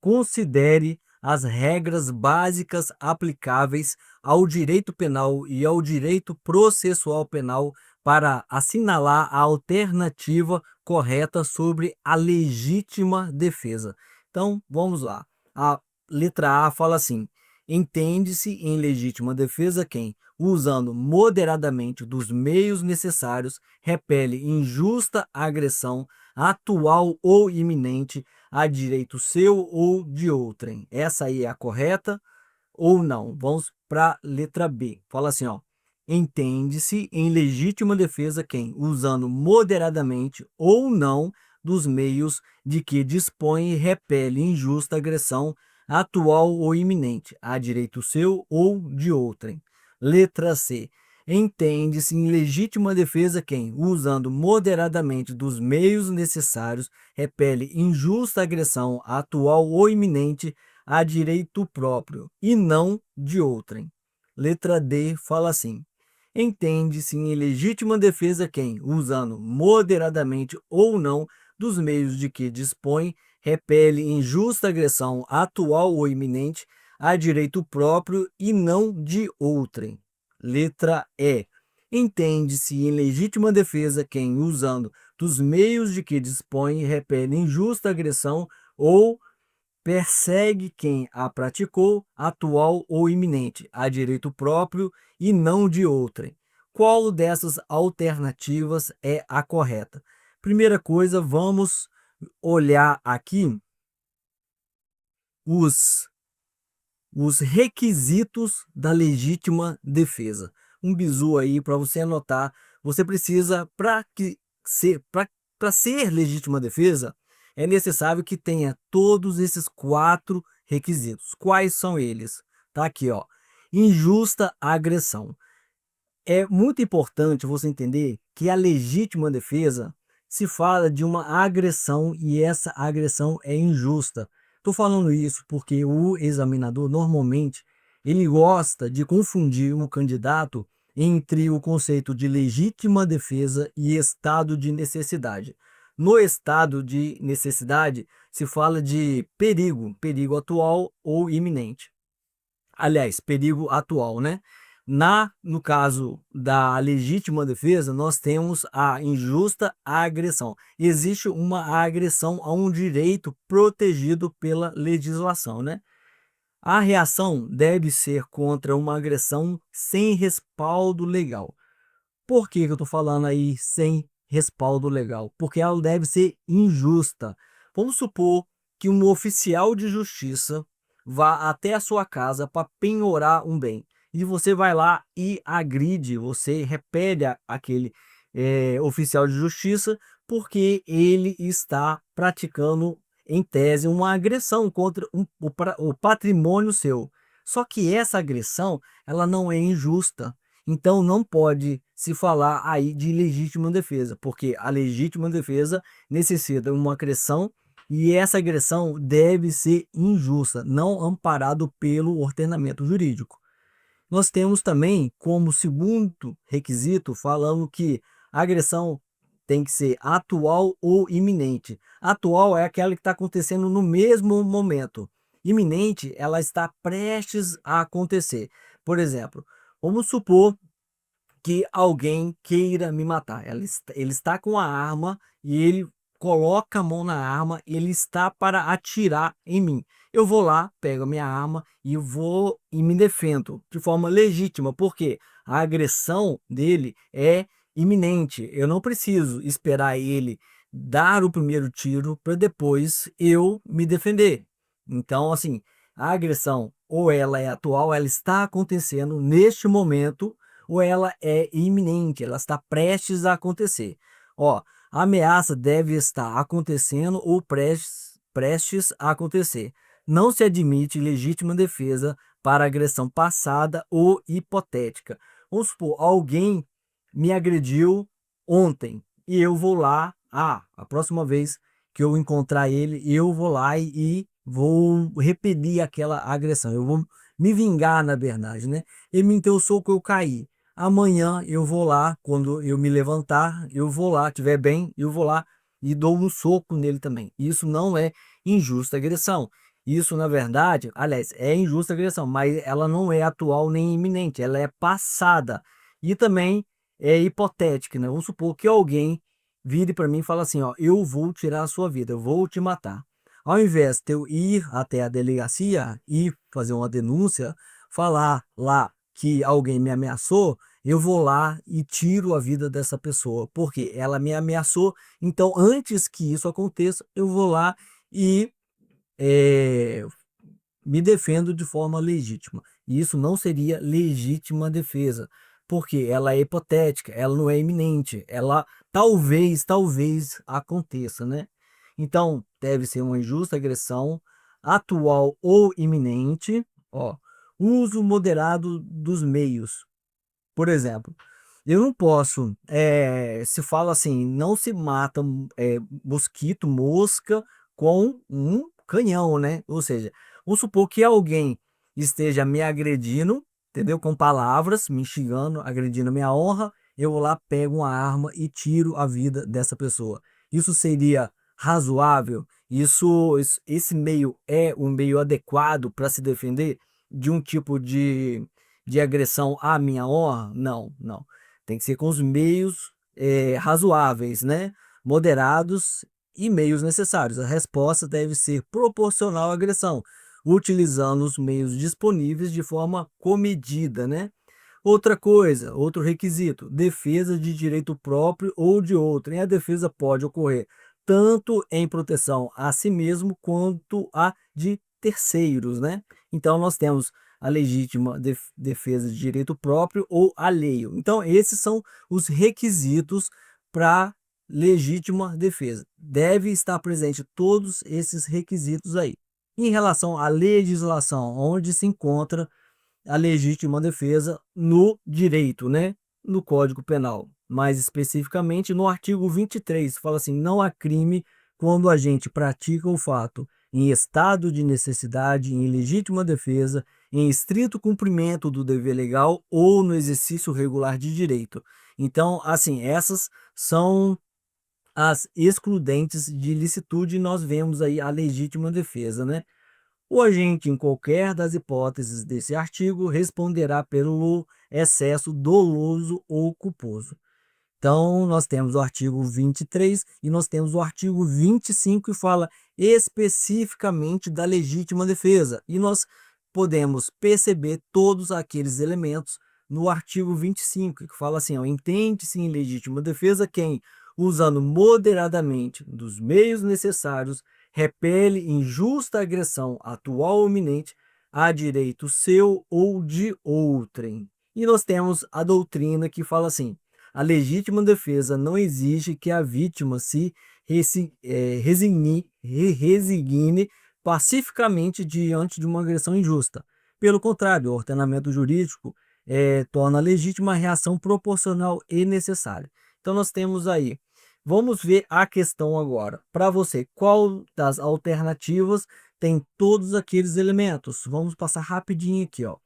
considere as regras básicas aplicáveis ao direito penal e ao direito processual penal para assinalar a alternativa correta sobre a legítima defesa. Então, vamos lá. A letra A fala assim: entende-se em legítima defesa quem, usando moderadamente dos meios necessários, repele injusta agressão atual ou iminente a direito seu ou de outrem. Essa aí é a correta ou não? Vamos para a letra B. Fala assim, ó. Entende-se em legítima defesa quem, usando moderadamente ou não dos meios de que dispõe e repele injusta agressão atual ou iminente, a direito seu ou de outrem. Letra C. Entende-se em legítima defesa quem, usando moderadamente dos meios necessários, repele injusta agressão atual ou iminente a direito próprio e não de outrem. Letra D fala assim: entende-se em legítima defesa quem, usando moderadamente ou não dos meios de que dispõe, repele injusta agressão atual ou iminente a direito próprio e não de outrem. Letra E. Entende-se em legítima defesa quem, usando dos meios de que dispõe, repele injusta agressão ou persegue quem a praticou, atual ou iminente, a direito próprio e não de outrem. Qual dessas alternativas é a correta? Primeira coisa, vamos olhar aqui os requisitos da legítima defesa. Um bizu aí para você anotar. Você precisa, para ser legítima defesa, é necessário que tenha todos esses 4 requisitos. Quais são eles? Tá aqui, ó. Injusta agressão. É muito importante você entender que a legítima defesa se fala de uma agressão e essa agressão é injusta. Estou falando isso porque o examinador normalmente ele gosta de confundir o candidato entre o conceito de legítima defesa e estado de necessidade. No estado de necessidade se fala de perigo atual ou iminente. Aliás, perigo atual, né? No caso da legítima defesa, nós temos a injusta agressão. Existe uma agressão a um direito protegido pela legislação, né? A reação deve ser contra uma agressão sem respaldo legal. Por que eu estou falando aí sem respaldo legal? Porque ela deve ser injusta. Vamos supor que um oficial de justiça vá até a sua casa para penhorar um bem. E você vai lá e agride, você repele aquele oficial de justiça porque ele está praticando, em tese, uma agressão contra o patrimônio seu. Só que essa agressão, ela não é injusta. Então não pode se falar aí de legítima defesa, porque a legítima defesa necessita uma agressão e essa agressão deve ser injusta, não amparado pelo ordenamento jurídico. Nós temos também como segundo requisito falando que a agressão tem que ser atual ou iminente. Atual é aquela que está acontecendo no mesmo momento. Iminente, ela está prestes a acontecer. Por exemplo, vamos supor que alguém queira me matar. Ele está com a arma e ele coloca a mão na arma, ele está para atirar em mim. Eu vou lá, pego a minha arma e vou e me defendo de forma legítima, porque a agressão dele é iminente. Eu não preciso esperar ele dar o primeiro tiro para depois eu me defender. Então, assim, a agressão ou ela é atual, ela está acontecendo neste momento ou ela é iminente, ela está prestes a acontecer. Ó, a ameaça deve estar acontecendo ou prestes a acontecer. Não se admite legítima defesa para agressão passada ou hipotética. Vamos supor, alguém me agrediu ontem e eu vou lá, a próxima vez que eu encontrar ele, eu vou lá e vou repelir aquela agressão. Eu vou me vingar, na verdade, né? Ele me deu soco, eu caí. Amanhã eu vou lá, quando eu me levantar, eu vou lá, estiver bem, eu vou lá e dou um soco nele também. Isso não é injusta agressão. Isso, na verdade, aliás, é injusta agressão, mas ela não é atual nem iminente, ela é passada. E também é hipotética, né? Vamos supor que alguém vire para mim e fala assim, ó, eu vou tirar a sua vida, eu vou te matar. Ao invés de eu ir até a delegacia e fazer uma denúncia, falar lá que alguém me ameaçou, eu vou lá e tiro a vida dessa pessoa, porque ela me ameaçou. Então, antes que isso aconteça, eu vou lá e eh, me defendo de forma legítima. E isso não seria legítima defesa, porque ela é hipotética, ela não é iminente, ela talvez aconteça, né? Então, deve ser uma injusta agressão atual ou iminente, ó, uso moderado dos meios. Por exemplo, eu não posso, se fala assim, não se mata mosquito, mosca com um canhão, né? Ou seja, vamos supor que alguém esteja me agredindo, entendeu? Com palavras, me xingando, agredindo a minha honra, eu vou lá, pego uma arma e tiro a vida dessa pessoa. Isso seria razoável? Esse meio é um meio adequado para se defender de um tipo de agressão à minha honra? Não, não. Tem que ser com os meios razoáveis, né? Moderados e meios necessários. A resposta deve ser proporcional à agressão, utilizando os meios disponíveis de forma comedida, né? Outra coisa, outro requisito, defesa de direito próprio ou de outro. E a defesa pode ocorrer tanto em proteção a si mesmo quanto a de terceiros, né? Então nós temos a legítima defesa de direito próprio ou alheio. Então esses são os requisitos para legítima defesa. Deve estar presente todos esses requisitos aí. Em relação à legislação, onde se encontra a legítima defesa no direito, né? No Código Penal. Mais especificamente no artigo 23, fala assim: não há crime quando o agente pratica o fato em estado de necessidade, em legítima defesa, em estrito cumprimento do dever legal ou no exercício regular de direito. Então, assim, essas são as excludentes de licitude e nós vemos aí a legítima defesa, né? O agente, em qualquer das hipóteses desse artigo, responderá pelo excesso doloso ou culposo. Então, nós temos o artigo 23 e nós temos o artigo 25 que fala especificamente da legítima defesa. E nós podemos perceber todos aqueles elementos no artigo 25, que fala assim, ó, entende-se em legítima defesa quem, usando moderadamente dos meios necessários, repele injusta agressão atual ou iminente a direito seu ou de outrem. E nós temos a doutrina que fala assim: a legítima defesa não exige que a vítima se resigne pacificamente diante de uma agressão injusta. Pelo contrário, o ordenamento jurídico torna legítima a reação proporcional e necessária. Então, nós temos aí. Vamos ver a questão agora. Para você, qual das alternativas tem todos aqueles elementos? Vamos passar rapidinho aqui, ó.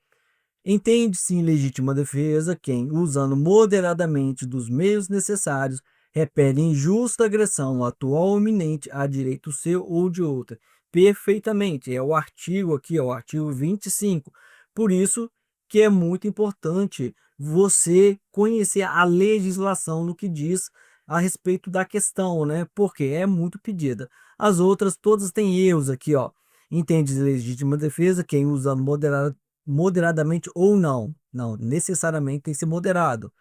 Entende-se em legítima defesa quem, usando moderadamente dos meios necessários, repele injusta agressão atual ou iminente a direito seu ou de outra. Perfeitamente, é o artigo aqui, é o artigo 25. Por isso que é muito importante você conhecer a legislação no que diz a respeito da questão, né? Porque é muito pedida. As outras todas têm erros aqui, ó. Entende legítima defesa quem, usando moderadamente ou não. Não, necessariamente tem que ser moderado.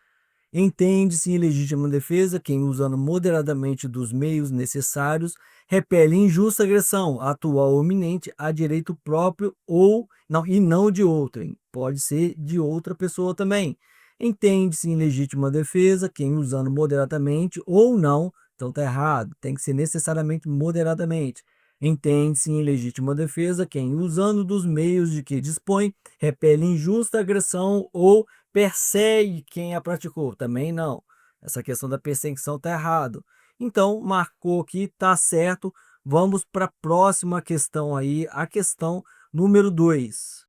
Entende-se em legítima defesa quem, usando moderadamente dos meios necessários, repele injusta agressão, atual ou iminente, a direito próprio ou não, e não de outrem. Pode ser de outra pessoa também. Entende-se em legítima defesa quem, usando moderadamente ou não, então tá errado, tem que ser necessariamente moderadamente. Entende-se em legítima defesa quem, usando dos meios de que dispõe, repele injusta agressão ou persegue quem a praticou. Também não. Essa questão da perseguição está errado. Então, marcou aqui, está certo. Vamos para a próxima questão aí, a questão número 2.